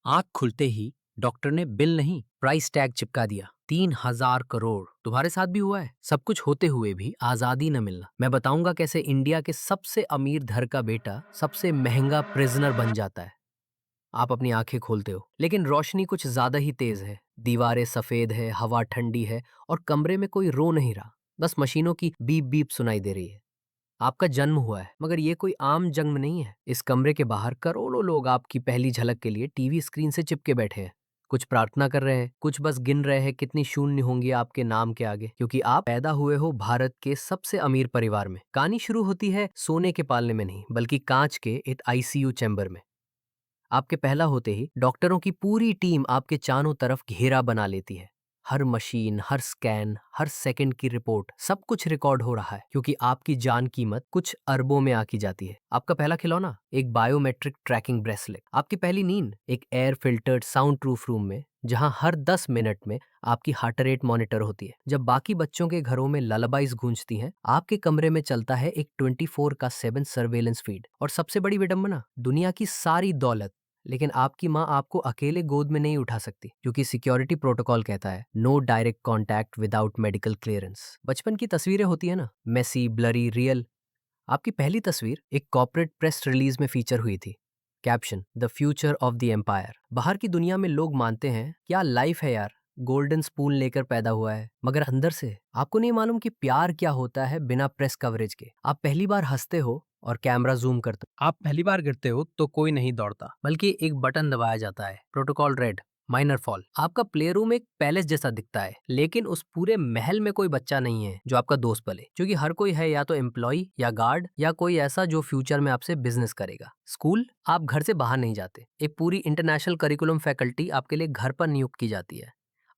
आंख खुलते ही डॉक्टर ने बिल नहीं प्राइस टैग चिपका दिया। 3,000 करोड़। तुम्हारे साथ भी हुआ है? सब कुछ होते हुए भी आजादी न मिलना। मैं बताऊंगा कैसे इंडिया के सबसे अमीर घर का बेटा सबसे महंगा प्रिजनर बन जाता है। आप अपनी आंखें खोलते हो लेकिन रोशनी कुछ ज्यादा ही तेज है। दीवारें सफेद है, हवा ठंडी है और कमरे में कोई रो नहीं रहा। बस मशीनों की बीप बीप सुनाई दे रही है। आपका जन्म हुआ है मगर ये कोई आम जन्म नहीं है। इस कमरे के बाहर करोड़ों लोग आपकी पहली झलक के लिए टीवी स्क्रीन से चिपके बैठे हैं। कुछ प्रार्थना कर रहे हैं, कुछ बस गिन रहे हैं कितनी शून्य होंगी आपके नाम के आगे, क्योंकि आप पैदा हुए हो भारत के सबसे अमीर परिवार में। कहानी शुरू होती है सोने के पालने में नहीं बल्कि कांच के एक आईसीयू चैम्बर में। आपके पहला होते ही डॉक्टरों की पूरी टीम आपके चारों तरफ घेरा बना लेती है। हर मशीन, हर स्कैन, हर सेकंड की रिपोर्ट, सब कुछ रिकॉर्ड हो रहा है क्योंकि आपकी जान कीमत कुछ अरबों में आकी जाती है। आपका पहला खिलौना एक बायोमेट्रिक ट्रैकिंग ब्रेसलेट। आपकी पहली नींद एक air filtered sound proof room में जहां हर 10 मिनट में आपकी हार्ट रेट मॉनिटर होती है। जब बाकी बच्चों के घरों में ललाबाइज गूंजती हैं, आपके कमरे में चलता है एक 24/7 सर्वेलेंस फीड। और सबसे बड़ी विडंबना, दुनिया की सारी दौलत, लेकिन आपकी माँ आपको अकेले गोद में नहीं उठा सकती क्योंकि सिक्योरिटी प्रोटोकॉल कहता है no direct contact without medical clearance. बचपन की तस्वीरें होती है ना, मेसी, ब्लरी, रियल। आपकी पहली तस्वीर एक कॉर्पोरेट प्रेस रिलीज में फीचर हुई थी। Caption, the future of the empire. बाहर की दुनिया में लोग मानते हैं क्या लाइफ है यार, गोल्डन स्पून लेकर पैदा हुआ है, मगर अंदर से आपको नहीं मालूम कि प्यार क्या होता है बिना प्रेस कवरेज के। आप पहली बार हंसते हो और कैमरा जूम करता, आप पहली बार गिरते हो तो कोई नहीं दौड़ता बल्कि एक बटन दबाया जाता है, प्रोटोकॉल रेड, माइनर फॉल। आपका प्ले रूम एक पैलेस जैसा दिखता है लेकिन उस पूरे महल में कोई बच्चा नहीं है जो आपका दोस्त बने, क्योंकि हर कोई है या तो एम्प्लॉय या गार्ड या कोई ऐसा जो फ्यूचर में आपसे बिजनेस करेगा। स्कूल, आप घर से बाहर नहीं जाते। एक पूरी इंटरनेशनल करिकुलम फैकल्टी आपके लिए घर पर नियुक्त की जाती है।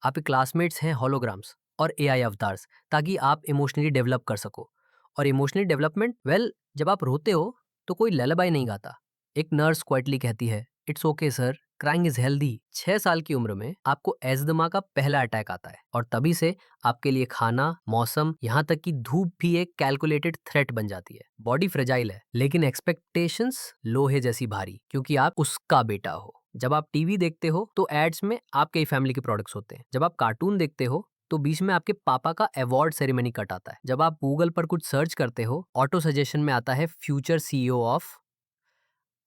आपके क्लासमेट्स हैं होलोग्राम्स और एआई अवतार्स, ताकि आप इमोशनली डेवलप कर सको। और इमोशनली डेवलपमेंट, वेल, जब आप रोते हो तो कोई लैलाबाई नहीं गाता। एक नर्स क्वाइटली कहती है it's okay sir, crying is healthy. 6 साल की उम्र में आपको एजदमा का पहला अटैक आता है और तभी से आपके लिए खाना, मौसम, यहाँ तक कि धूप भी एक कैलकुलेटेड थ्रेट बन जाती है। बॉडी फ्रेजाइल है लेकिन एक्सपेक्टेशंस लोहे जैसी भारी, क्योंकि आप उसका बेटा हो। जब आप टीवी देखते हो तो एड्स में आपके ही फैमिली के प्रोडक्ट्स होते हैं। जब आप कार्टून देखते हो तो बीच में आपके पापा का अवार्ड सेरेमनी कट आता है। जब आप गूगल पर कुछ सर्च करते हो, ऑटो सजेशन में आता है फ्यूचर सीईओ ऑफ।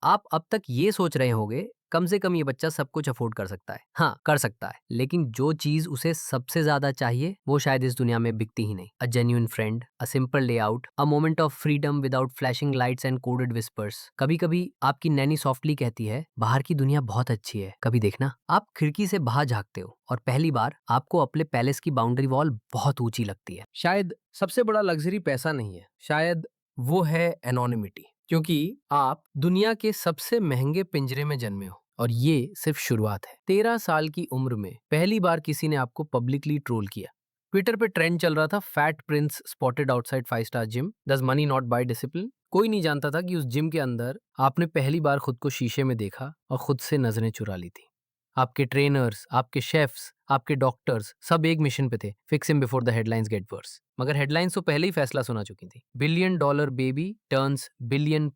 आप अब तक ये सोच रहे होंगे कम से कम ये बच्चा सब कुछ अफोर्ड कर सकता है। हाँ, कर सकता है, लेकिन जो चीज उसे सबसे ज्यादा चाहिए वो शायद इस दुनिया में बिकती ही नहीं। A genuine friend, a simple layout, a moment of freedom without flashing lights and coded whispers. कभी कभी आपकी नैनी सॉफ्टली कहती है बाहर की दुनिया बहुत अच्छी है, कभी देखना। आप खिड़की से बाहर झांकते हो और पहली बार आपको अपने पैलेस की बाउंड्री वॉल बहुत ऊंची लगती है। शायद सबसे बड़ा लग्जरी पैसा नहीं है, शायद वो है एनोनिमिटी, क्योंकि आप दुनिया के सबसे महंगे पिंजरे में जन्मे हो और ये सिर्फ शुरुआत है। 13 साल की उम्र में पहली बार किसी ने आपको पब्लिकली ट्रोल किया। ट्विटर पे ट्रेंड चल रहा था fat prince spotted outside 5 star gym, does money not buy discipline. कोई नहीं जानता था कि उस जिम के अंदर आपने पहली बार खुद को शीशे में देखा और खुद से नजरें चुरा ली थी। आपके ट्रेनर्स, आपके शेफ्स, आपके डॉक्टर्स सब एक मिशन पे थे, fix him before the headlines get worse. मगर हेडलाइंस तो पहले ही फैसला सुना चुकी थी, $1 billion baby turns $1 billion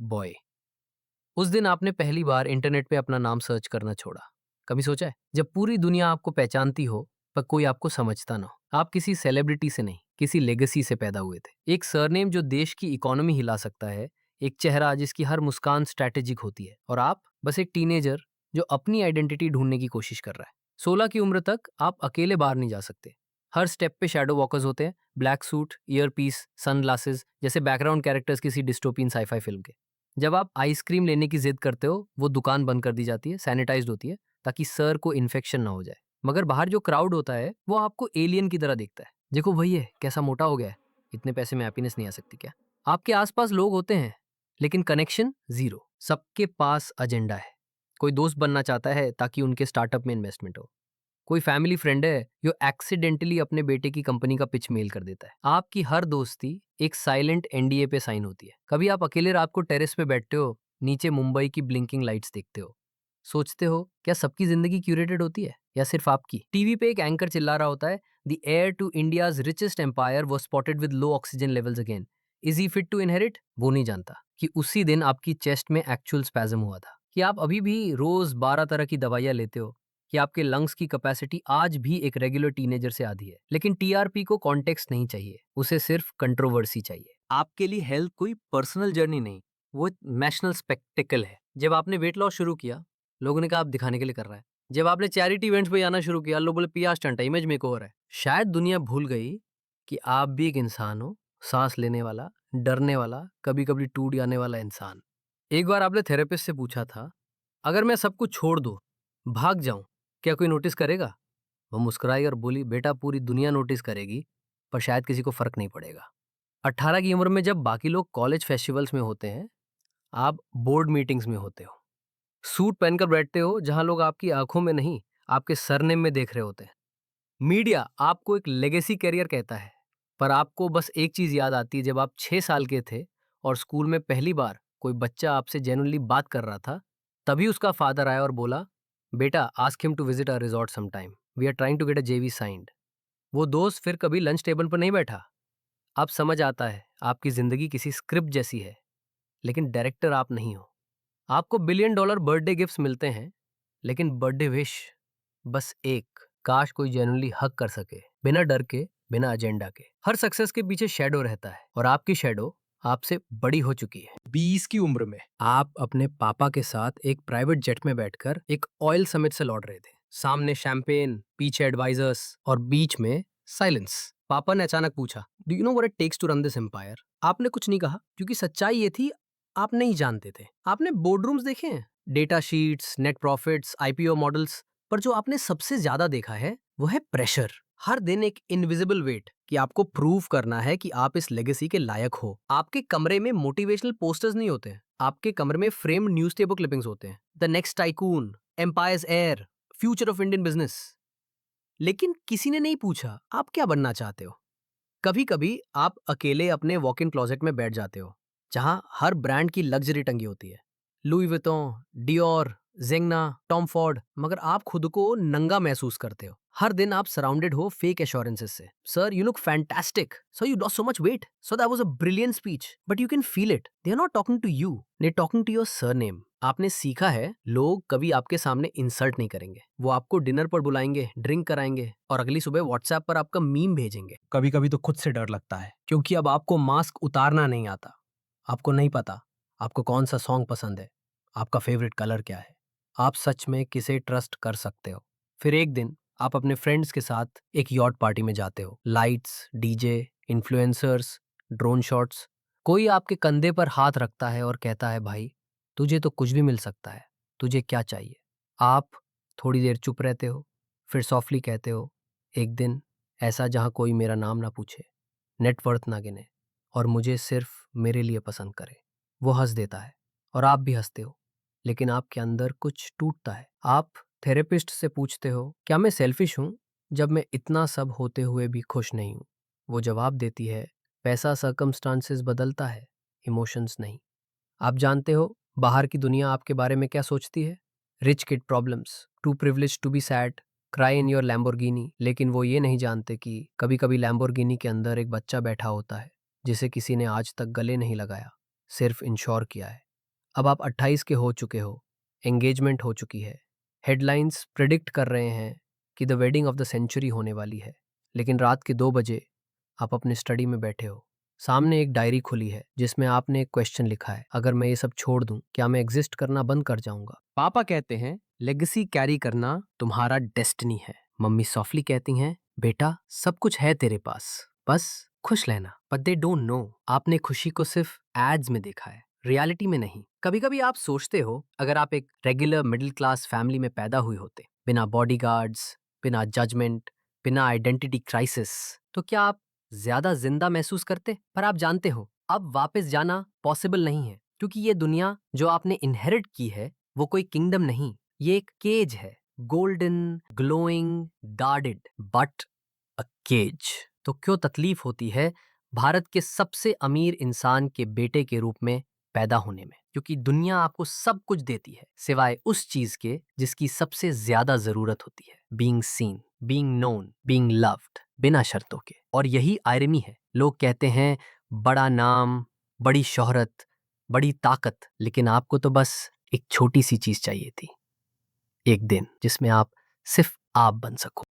boy. उस दिन आपने पहली बार इंटरनेट पे अपना नाम सर्च करना छोड़ा। कभी सोचा है जब पूरी दुनिया आपको पहचानती हो पर कोई आपको समझता ना हो? आप किसी सेलिब्रिटी से नहीं, किसी लेगेसी से पैदा हुए थे। एक सरनेम जो देश की इकोनॉमी हिला सकता है, एक चेहरा जिसकी हर मुस्कान स्ट्रैटेजिक होती है, और आप बस एक टीनेजर जो अपनी आइडेंटिटी ढूंढने की कोशिश कर रहा है। 16 की उम्र तक आप अकेले बाहर नहीं जा सकते। हर स्टेप पे शैडो वॉकर्स होते हैं, black suit, earpiece, sunglasses, जैसे बैकग्राउंड कैरेक्टर्स किसी डिस्टोपियन साईफाई फिल्म के। जब आप आइसक्रीम लेने की जिद करते हो, वो दुकान बंद कर दी जाती है, सैनिटाइज्ड होती है ताकि सर को इन्फेक्शन ना हो जाए। मगर बाहर जो क्राउड होता है वो आपको एलियन की तरह देखता है। देखो वही है, कैसा मोटा हो गया है, इतने पैसे में हैप्पीनेस नहीं आ सकती क्या? आपके आसपास लोग होते हैं लेकिन कनेक्शन जीरो। सबके पास एजेंडा है। कोई दोस्त बनना चाहता है ताकि उनके स्टार्टअप में इन्वेस्टमेंट हो। कोई फैमिली फ्रेंड है जो एक्सीडेंटली अपने बेटे की कंपनी का पिच मेल कर देता है। आपकी हर दोस्ती एक साइलेंट एनडीए पे साइन होती है। कभी आप अकेले रात को टेरेस पे बैठते हो, नीचे मुंबई की ब्लिंकिंग लाइट्स देखते हो, सोचते हो क्या सबकी जिंदगी क्यूरेटेड होती है या सिर्फ आपकी? टीवी पे एक एंकर चिल्ला रहा होता है the heir to India's richest empire was spotted with low oxygen levels again, is he fit to inherit? वो नहीं जानता कि उसी दिन आपकी चेस्ट में एक्चुअल स्पैज्म हुआ था। कि आप अभी भी रोज 12 तरह की दवाइयां लेते हो, कि आपके लंग्स की कैपेसिटी आज भी एक रेगुलर टीनेजर से आधी है, लेकिन टीआरपी को कॉन्टेक्स्ट नहीं चाहिए, उसे सिर्फ कंट्रोवर्सी चाहिए। आपके लिए हेल्थ कोई पर्सनल जर्नी नहीं, वो एक नेशनल स्पेक्टिकल है। जब आपने वेट लॉस शुरू किया, लोगों ने कहा आप दिखाने के लिए कर रहा है। जब आपने चैरिटी इवेंट्स पे आना शुरू किया, लोग बोले पिया स्टंट है, इमेज मेकओवर है। शायद दुनिया भूल गई कि आप भी एक इंसान हो, सांस लेने वाला, डरने वाला, कभी कभी टूट जाने वाला इंसान। एक बार आपने थेरेपिस्ट से पूछा था, अगर मैं सब कुछ छोड़ दूं, भाग जाऊं, क्या कोई नोटिस करेगा? वो मुस्कुराई और बोली, बेटा पूरी दुनिया नोटिस करेगी, पर शायद किसी को फर्क नहीं पड़ेगा। 18 की उम्र में जब बाकी लोग कॉलेज फेस्टिवल्स में होते हैं, आप बोर्ड मीटिंग्स में होते हो, सूट पहनकर बैठते हो जहां लोग आपकी आंखों में नहीं, आपके सरनेम में देख रहे होते हैं। मीडिया आपको एक लेगेसी करियर कहता है, पर आपको बस एक चीज याद आती है, जब आप 6 साल के थे और स्कूल में पहली बार कोई बच्चा आपसे जेन्युइनली बात कर रहा था, तभी उसका फादर आया और बोला, बेटा ask him to visit our resort some time, we are trying to get a JV signed. वो दोस्त फिर कभी लंच टेबल पर नहीं बैठा। अब समझ आता है आपकी जिंदगी किसी स्क्रिप्ट जैसी है, लेकिन डायरेक्टर आप नहीं हो। आपको $1 बिलियन बर्थडे गिफ्ट्स मिलते हैं, लेकिन बर्थडे विश बस एक। काश कोई जेन्युइनली हक कर सके, बिना डर के, बिना एजेंडा के। हर सक्सेस के पीछे शैडो रहता है, और आपकी शैडो आपसे बड़ी हो चुकी है। 20 की उम्र में आप अपने पापा के साथ एक प्राइवेट जेट में बैठकर एक ऑयल समिट से लौट रहे थे। सामने शैंपेन, पीछे एडवाइजर्स और बीच में साइलेंस। पापा ने अचानक पूछा, do you know what it takes to run this empire? आपने कुछ नहीं कहा, क्योंकि सच्चाई ये थी, आप नहीं जानते थे। आपने बोर्डरूम्स देखे हैं, data sheets, net profits, IPO models, पर जो आपने सबसे ज्यादा देखा है वो है प्रेशर। हर दिन एक इनविजिबल वेट कि आपको प्रूव करना है कि आप इस लेगेसी के लायक हो। आपके कमरे में मोटिवेशनल पोस्टर्स नहीं होते हैं, आपके कमरे में फ्रेम्ड न्यूज़पेपर क्लिपिंग्स होते हैं। The next tycoon, empire's heir, future of Indian business. लेकिन किसी ने नहीं पूछा आप क्या बनना चाहते हो। कभी कभी आप अकेले अपने वॉक इन क्लोजेट में बैठ जाते हो, जहां हर ब्रांड की लग्जरी टंगी होती है, Louis Vuitton, Dior, Zegna, Tom Ford, मगर आप खुद को नंगा महसूस करते हो। हर दिन आप सराउंडेड हो फेक एश्योरेंसेस से। Sir you look fantastic, sir you lost so much weight, so that was a brilliant speech, but you can feel it, they are not talking to you, they talking to your surname. आपने सीखा है लोग कभी आपके सामने insult नहीं करेंगे, वो आपको डिनर पर बुलाएंगे, ड्रिंक कराएंगे और अगली सुबह व्हाट्सएप पर आपका मीम भेजेंगे। कभी कभी तो खुद से डर लगता है, क्योंकि अब आपको मास्क उतारना नहीं आता। आपको नहीं पता आपको कौन सा सॉन्ग पसंद है, आपका फेवरेट कलर क्या है, आप सच में किसे ट्रस्ट कर सकते हो। फिर एक दिन आप अपने फ्रेंड्स के साथ एक यॉट पार्टी में जाते हो, lights, DJ, influencers, drone shots. कोई आपके कंधे पर हाथ रखता है और कहता है, भाई तुझे तो कुछ भी मिल सकता है, तुझे क्या चाहिए? आप थोड़ी देर चुप रहते हो, फिर सॉफ्टली कहते हो, एक दिन ऐसा जहाँ कोई मेरा नाम ना पूछे, नेटवर्थ ना गिने और मुझे सिर्फ मेरे लिए पसंद करे। वो हंस देता है और आप भी हंसते हो, लेकिन आपके अंदर कुछ टूटता है। आप थेरेपिस्ट से पूछते हो, क्या मैं सेल्फिश हूँ जब मैं इतना सब होते हुए भी खुश नहीं हूँ? वो जवाब देती है, पैसा सर्कमस्टांसेस बदलता है, इमोशंस नहीं। आप जानते हो बाहर की दुनिया आपके बारे में क्या सोचती है? Rich kid problems, too privilege to be sad, cry in your Lamborghini. लेकिन वो ये नहीं जानते कि कभी कभी लैम्बोर्गिनी के अंदर एक बच्चा बैठा होता है, जिसे किसी ने आज तक गले नहीं लगाया, सिर्फ इंश्योर किया है। अब आप 28 के हो चुके हो, एंगेजमेंट हो चुकी है, हेडलाइंस प्रिडिक्ट कर रहे हैं कि the wedding of the century होने वाली है, लेकिन रात के 2 बजे आप अपने स्टडी में बैठे हो। सामने एक डायरी खुली है जिसमें आपने एक क्वेश्चन लिखा है, अगर मैं ये सब छोड़ दूं, क्या मैं एग्जिस्ट करना बंद कर जाऊंगा? पापा कहते हैं लेगेसी कैरी करना तुम्हारा डेस्टिनी है। मम्मी सॉफ्टली कहती हैं, बेटा सब कुछ है तेरे पास, बस खुश रहना। बट दे डोंट नो आपने खुशी को सिर्फ एड्स में देखा है, रियलिटी में नहीं। कभी कभी आप सोचते हो, अगर आप एक रेगुलर मिडिल क्लास फैमिली में पैदा हुए होते, बिना बॉडीगार्ड्स, बिना जजमेंट, बिना आइडेंटिटी क्राइसिस, तो क्या आप ज्यादा जिंदा महसूस करते? पर आप जानते हो अब वापस जाना पॉसिबल नहीं है, क्योंकि ये दुनिया जो आपने इनहेरिट की है वो कोई किंगडम नहीं, ये एक केज है, golden, glowing, guarded, but a cage. तो क्यों तकलीफ होती है भारत के सबसे अमीर इंसान के बेटे के रूप में पैदा होने में? क्योंकि दुनिया आपको सब कुछ देती है सिवाय उस चीज के जिसकी सबसे ज्यादा जरूरत होती है, being seen, being known, being loved, बिना शर्तों के। और यही आयरनी है, लोग कहते हैं बड़ा नाम, बड़ी शोहरत, बड़ी ताकत, लेकिन आपको तो बस एक छोटी सी चीज चाहिए थी, एक दिन जिसमें आप सिर्फ आप बन सको।